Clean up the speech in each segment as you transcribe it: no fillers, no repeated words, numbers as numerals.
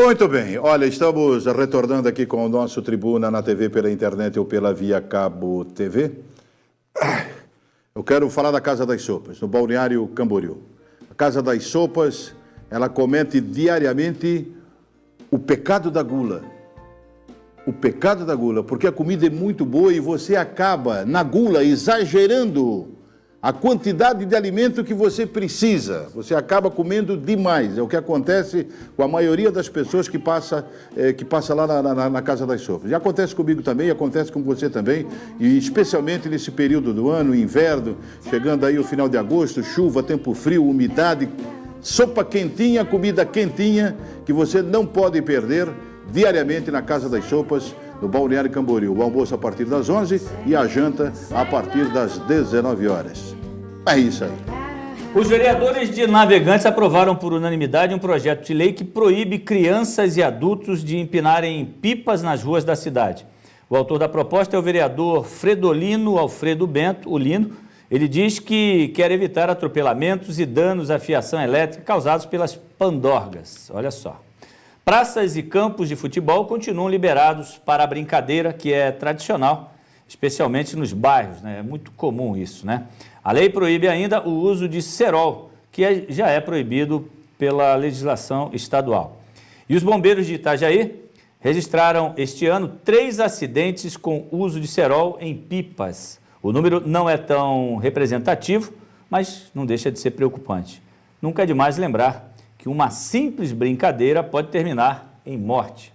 Muito bem, olha, estamos retornando aqui com o nosso Tribuna na TV, pela internet ou pela via cabo TV. Eu quero falar da Casa das Sopas, no Balneário Camboriú. A Casa das Sopas, ela comete diariamente o pecado da gula. O pecado da gula, porque a comida é muito boa e você acaba, na gula, exagerando a quantidade de alimento que você precisa. Você acaba comendo demais. É o que acontece com a maioria das pessoas que passa lá na Casa das Sopas. E acontece comigo também, acontece com você também, e especialmente nesse período do ano, inverno, chegando aí o final de agosto, chuva, tempo frio, umidade, sopa quentinha, comida quentinha, que você não pode perder diariamente na Casa das Sopas, no Balneário Camboriú. O almoço a partir das 11 e a janta a partir das 19 horas. É isso aí. Os vereadores de Navegantes aprovaram por unanimidade um projeto de lei que proíbe crianças e adultos de empinarem pipas nas ruas da cidade. O autor da proposta é o vereador Fredolino Alfredo Bento, o Lino. Ele diz que quer evitar atropelamentos e danos à fiação elétrica causados pelas pandorgas. Olha só. Praças e campos de futebol continuam liberados para a brincadeira, que é tradicional, especialmente nos bairros, né? É muito comum isso, né? A lei proíbe ainda o uso de cerol, que já é proibido pela legislação estadual. E os bombeiros de Itajaí registraram este ano 3 acidentes com uso de cerol em pipas. O número não é tão representativo, mas não deixa de ser preocupante. Nunca é demais lembrar que uma simples brincadeira pode terminar em morte.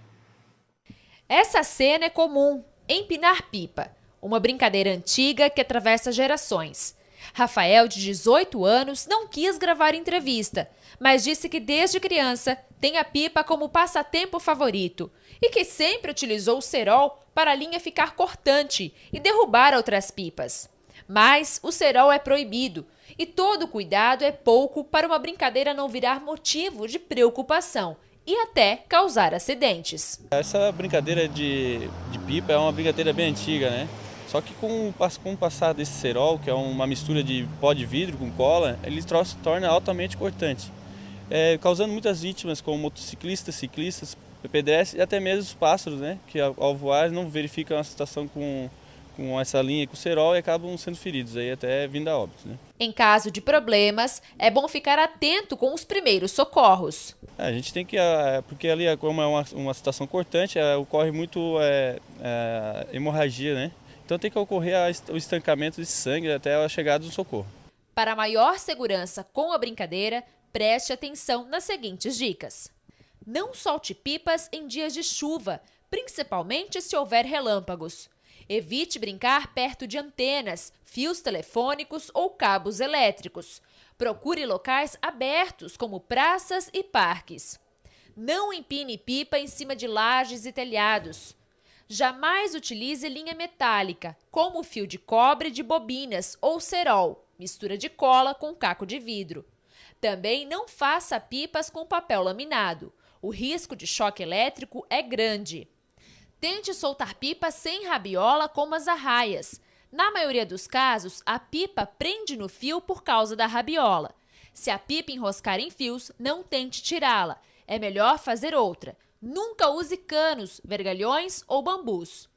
Essa cena é comum, empinar pipa, uma brincadeira antiga que atravessa gerações. Rafael, de 18 anos, não quis gravar entrevista, mas disse que desde criança tem a pipa como passatempo favorito e que sempre utilizou o cerol para a linha ficar cortante e derrubar outras pipas. Mas o cerol é proibido e todo cuidado é pouco para uma brincadeira não virar motivo de preocupação e até causar acidentes. Essa brincadeira de pipa é uma brincadeira bem antiga, né? Só que com o passar desse cerol, que é uma mistura de pó de vidro com cola, ele se torna altamente cortante, causando muitas vítimas, como motociclistas, ciclistas, pedestres e até mesmo os pássaros, né? Que ao voar não verificam a situação com essa linha, com o cerol, e acabam sendo feridos, aí até vindo a óbito, né? Em caso de problemas, é bom ficar atento com os primeiros socorros. A gente tem que, porque ali como é uma situação cortante, ocorre muito hemorragia, né? Então tem que ocorrer o estancamento de sangue até a chegada do socorro. Para maior segurança com a brincadeira, preste atenção nas seguintes dicas. Não solte pipas em dias de chuva, principalmente se houver relâmpagos. Evite brincar perto de antenas, fios telefônicos ou cabos elétricos. Procure locais abertos, como praças e parques. Não empine pipa em cima de lajes e telhados. Jamais utilize linha metálica, como fio de cobre de bobinas ou cerol, mistura de cola com caco de vidro. Também não faça pipas com papel laminado. O risco de choque elétrico é grande. Tente soltar pipa sem rabiola como as arraias. Na maioria dos casos, a pipa prende no fio por causa da rabiola. Se a pipa enroscar em fios, não tente tirá-la. É melhor fazer outra. Nunca use canos, vergalhões ou bambus.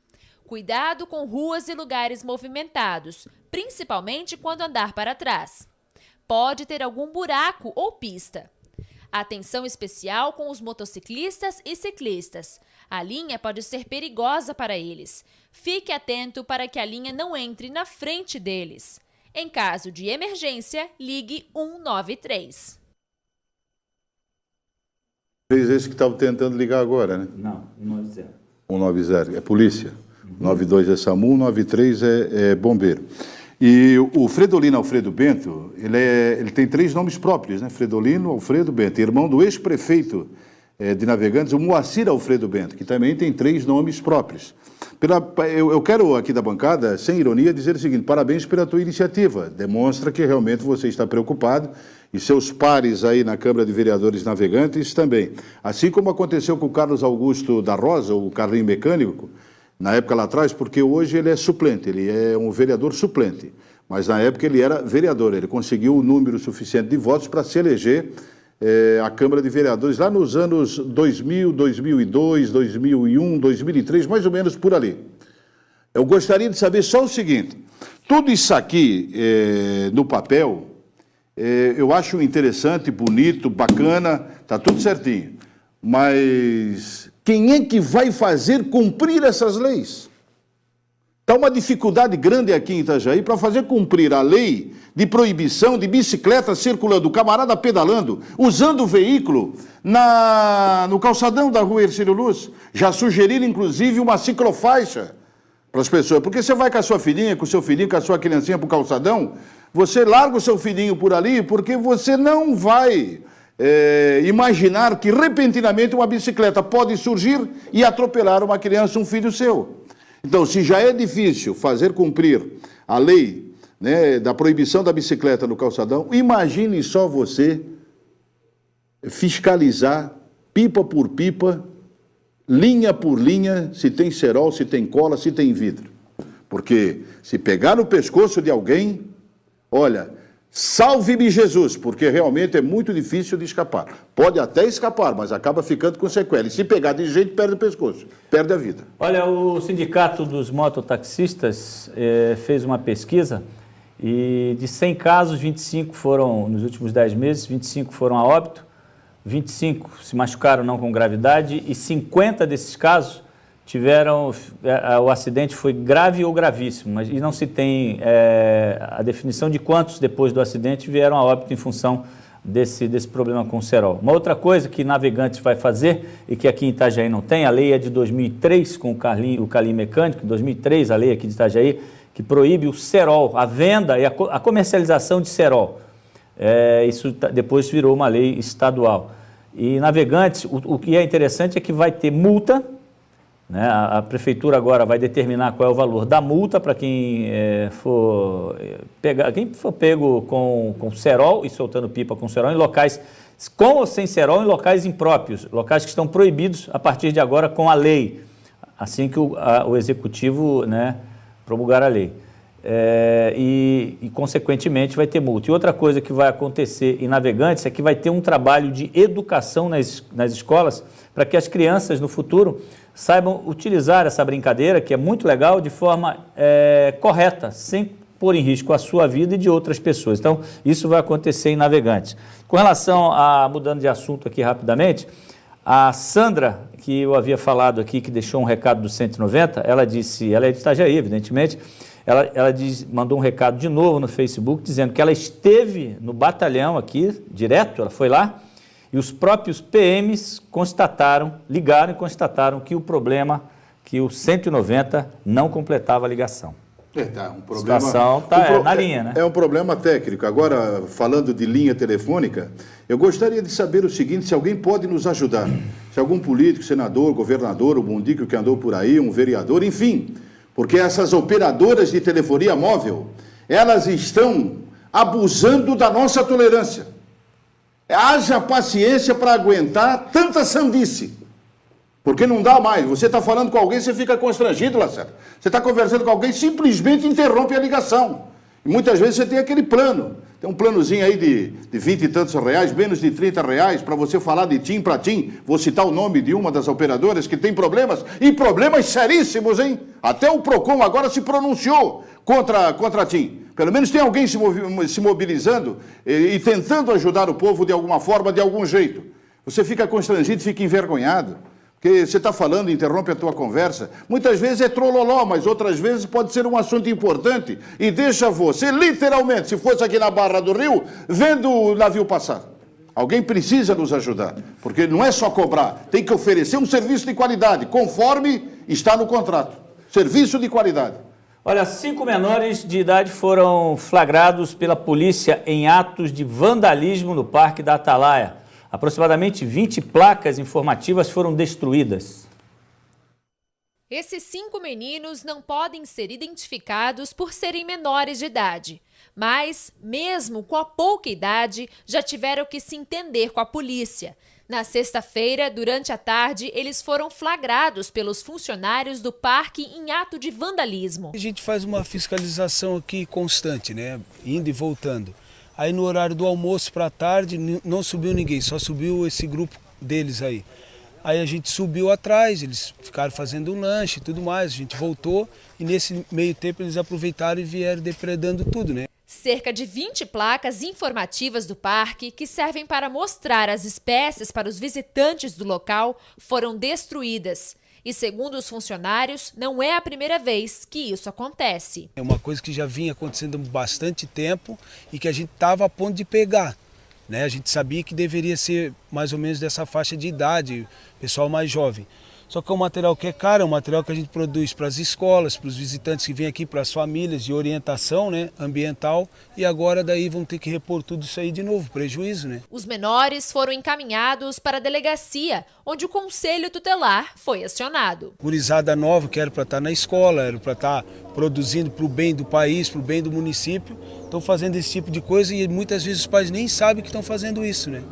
Cuidado com ruas e lugares movimentados, principalmente quando andar para trás. Pode ter algum buraco ou pista. Atenção especial com os motociclistas e ciclistas. A linha pode ser perigosa para eles. Fique atento para que a linha não entre na frente deles. Em caso de emergência, ligue 193. Esse que estava tentando ligar agora, né? Não, 190. 190, é polícia. 92 é SAMU, 93 é bombeiro. E o Fredolino Alfredo Bento, ele tem 3 nomes próprios, né? Fredolino Alfredo Bento, irmão do ex-prefeito de Navegantes, o Moacir Alfredo Bento, que também tem 3 nomes próprios. Eu quero aqui da bancada, sem ironia, dizer o seguinte: parabéns pela tua iniciativa. Demonstra que realmente você está preocupado e seus pares aí na Câmara de Vereadores Navegantes também. Assim como aconteceu com o Carlos Augusto da Rosa, o Carlinho Mecânico, na época lá atrás, porque hoje ele é suplente, ele é um vereador suplente. Mas na época ele era vereador, ele conseguiu o número suficiente de votos para se eleger a Câmara de Vereadores, lá nos anos 2000, 2002, 2001, 2003, mais ou menos por ali. Eu gostaria de saber só o seguinte, tudo isso aqui no papel, eu acho interessante, bonito, bacana, está tudo certinho, mas quem é que vai fazer cumprir essas leis? Está uma dificuldade grande aqui em Itajaí para fazer cumprir a lei de proibição de bicicleta circulando, o camarada pedalando, usando o veículo no calçadão da rua Hercílio Luz. Já sugeriram, inclusive, uma ciclofaixa para as pessoas. Porque você vai com a sua filhinha, com o seu filhinho, com a sua criancinha para o calçadão, você larga o seu filhinho por ali, porque você não vai imaginar que, repentinamente, uma bicicleta pode surgir e atropelar uma criança, um filho seu. Então, se já é difícil fazer cumprir a lei, né, da proibição da bicicleta no calçadão, imagine só você fiscalizar pipa por pipa, linha por linha, se tem cerol, se tem cola, se tem vidro. Porque se pegar no pescoço de alguém, olha, salve-me Jesus, porque realmente é muito difícil de escapar. Pode até escapar, mas acaba ficando com sequela. E se pegar de jeito, perde o pescoço, perde a vida. Olha, o Sindicato dos Mototaxistas fez uma pesquisa e de 100 casos, 25 foram, nos últimos 10 meses, 25 foram a óbito, 25 se machucaram não com gravidade e 50 desses casos tiveram, o acidente foi grave ou gravíssimo, mas e não se tem a definição de quantos depois do acidente vieram a óbito em função desse problema com o cerol. Uma outra coisa que Navegantes vai fazer e que aqui em Itajaí não tem, a lei é de 2003 com o Carlim Mecânico, em 2003 a lei aqui de Itajaí, que proíbe o cerol, a venda e a comercialização de cerol. Isso depois virou uma lei estadual. E Navegantes, o que é interessante é que vai ter multa, né? A prefeitura agora vai determinar qual é o valor da multa para quem for pego com cerol e soltando pipa com cerol em locais com ou sem cerol, em locais impróprios, locais que estão proibidos a partir de agora com a lei, assim que o executivo, né, promulgar a lei. E, consequentemente, vai ter multa. E outra coisa que vai acontecer em Navegantes é que vai ter um trabalho de educação nas escolas para que as crianças, no futuro, saibam utilizar essa brincadeira, que é muito legal, de forma correta, sem pôr em risco a sua vida e de outras pessoas. Então, isso vai acontecer em Navegantes. Com relação mudando de assunto aqui rapidamente, a Sandra, que eu havia falado aqui, que deixou um recado do 190, ela disse, ela é de Itajaí, evidentemente, ela mandou um recado de novo no Facebook, dizendo que ela esteve no batalhão aqui, direto, ela foi lá, e os próprios PMs ligaram e constataram que o problema, que o 190 não completava a ligação. Um problema, a situação está na linha, né? É um problema técnico. Agora, falando de linha telefônica, eu gostaria de saber o seguinte, se alguém pode nos ajudar. Se algum político, senador, governador, o Bundico que andou por aí, um vereador, enfim. Porque essas operadoras de telefonia móvel, elas estão abusando da nossa tolerância. Haja paciência para aguentar tanta sandice. Porque não dá mais. Você está falando com alguém, você fica constrangido, Lacerda. Você está conversando com alguém, simplesmente interrompe a ligação. E muitas vezes você tem aquele plano. Tem um planozinho aí de 20 e tantos reais, menos de 30 reais, para você falar de TIM para TIM. Vou citar o nome de uma das operadoras que tem problemas, e problemas seríssimos, hein? Até o PROCON agora se pronunciou contra a TIM. Pelo menos tem alguém se mobilizando e tentando ajudar o povo de alguma forma, de algum jeito. Você fica constrangido, fica envergonhado. Porque você está falando, interrompe a tua conversa. Muitas vezes é trololó, mas outras vezes pode ser um assunto importante e deixa você, literalmente, se fosse aqui na Barra do Rio, vendo o navio passar. Alguém precisa nos ajudar, porque não é só cobrar, tem que oferecer um serviço de qualidade, conforme está no contrato. Serviço de qualidade. Olha, 5 menores de idade foram flagrados pela polícia em atos de vandalismo no Parque da Atalaia. Aproximadamente 20 placas informativas foram destruídas. Esses 5 meninos não podem ser identificados por serem menores de idade. Mas, mesmo com a pouca idade, já tiveram que se entender com a polícia. Na sexta-feira, durante a tarde, eles foram flagrados pelos funcionários do parque em ato de vandalismo. A gente faz uma fiscalização aqui constante, né? Indo e voltando. Aí no horário do almoço para a tarde não subiu ninguém, só subiu esse grupo deles aí. Aí a gente subiu atrás, eles ficaram fazendo um lanche e tudo mais, a gente voltou e nesse meio tempo eles aproveitaram e vieram depredando tudo, né? Cerca de 20 placas informativas do parque, que servem para mostrar as espécies para os visitantes do local, foram destruídas. E segundo os funcionários, não é a primeira vez que isso acontece. É uma coisa que já vinha acontecendo há bastante tempo e que a gente estava a ponto de pegar, né? A gente sabia que deveria ser mais ou menos dessa faixa de idade, pessoal mais jovem. Só que é um material que é caro, é um material que a gente produz para as escolas, para os visitantes que vêm aqui, para as famílias, de orientação, né, ambiental. E agora daí vão ter que repor tudo isso aí de novo, prejuízo, né? Os menores foram encaminhados para a delegacia, onde o Conselho Tutelar foi acionado. Gurizada nova que era para estar na escola, era para estar produzindo para o bem do país, para o bem do município, estão fazendo esse tipo de coisa e muitas vezes os pais nem sabem que estão fazendo isso, né?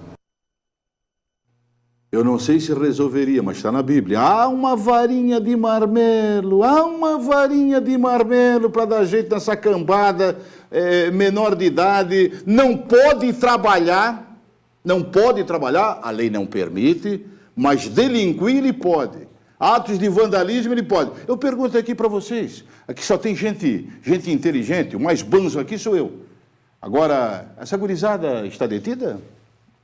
Eu não sei se resolveria, mas está na Bíblia. Há uma varinha de marmelo, há uma varinha de marmelo para dar jeito nessa cambada menor de idade. Não pode trabalhar, a lei não permite, mas delinquir ele pode. Atos de vandalismo ele pode. Eu pergunto aqui para vocês, aqui só tem gente inteligente, o mais banzo aqui sou eu. Agora, essa gurizada está detida?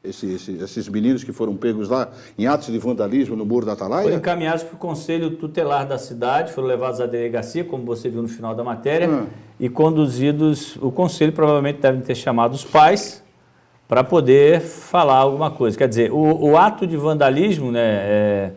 Esses meninos que foram pegos lá em atos de vandalismo no Muro da Atalaia? Foram encaminhados para o Conselho Tutelar da cidade, foram levados à delegacia, como você viu no final da matéria, e conduzidos. O Conselho provavelmente deve ter chamado os pais para poder falar alguma coisa. Quer dizer, o ato de vandalismo, né,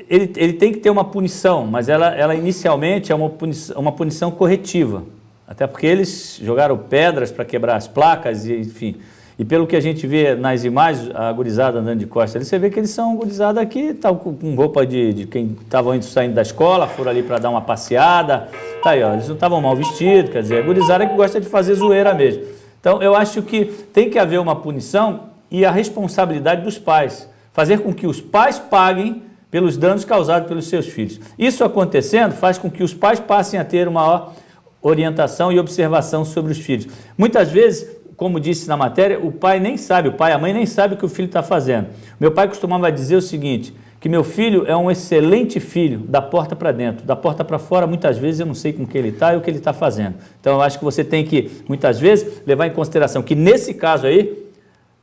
ele tem que ter uma punição, mas ela inicialmente é uma punição corretiva. Até porque eles jogaram pedras para quebrar as placas, e, enfim. E pelo que a gente vê nas imagens, a gurizada andando de costas ali, você vê que eles são gurizada que estavam com roupa de quem estavam saindo da escola, foram ali para dar uma passeada. Tá aí, ó, eles não estavam mal vestidos, quer dizer, a gurizada que gosta de fazer zoeira mesmo. Então, eu acho que tem que haver uma punição e a responsabilidade dos pais. Fazer com que os pais paguem pelos danos causados pelos seus filhos. Isso acontecendo faz com que os pais passem a ter uma maior orientação e observação sobre os filhos. Muitas vezes, como disse na matéria, o pai nem sabe, o pai e a mãe nem sabem o que o filho está fazendo. Meu pai costumava dizer o seguinte, que meu filho é um excelente filho, da porta para dentro, da porta para fora, muitas vezes eu não sei com que ele está e o que ele está fazendo. Então eu acho que você tem que, muitas vezes, levar em consideração que nesse caso aí,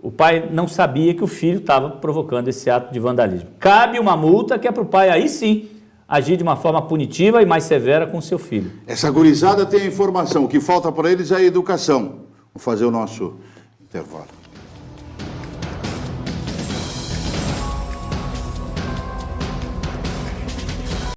o pai não sabia que o filho estava provocando esse ato de vandalismo. Cabe uma multa que é para o pai, aí sim, agir de uma forma punitiva e mais severa com o seu filho. Essa gurizada tem a informação, o que falta para eles é a educação. Vamos fazer o nosso intervalo.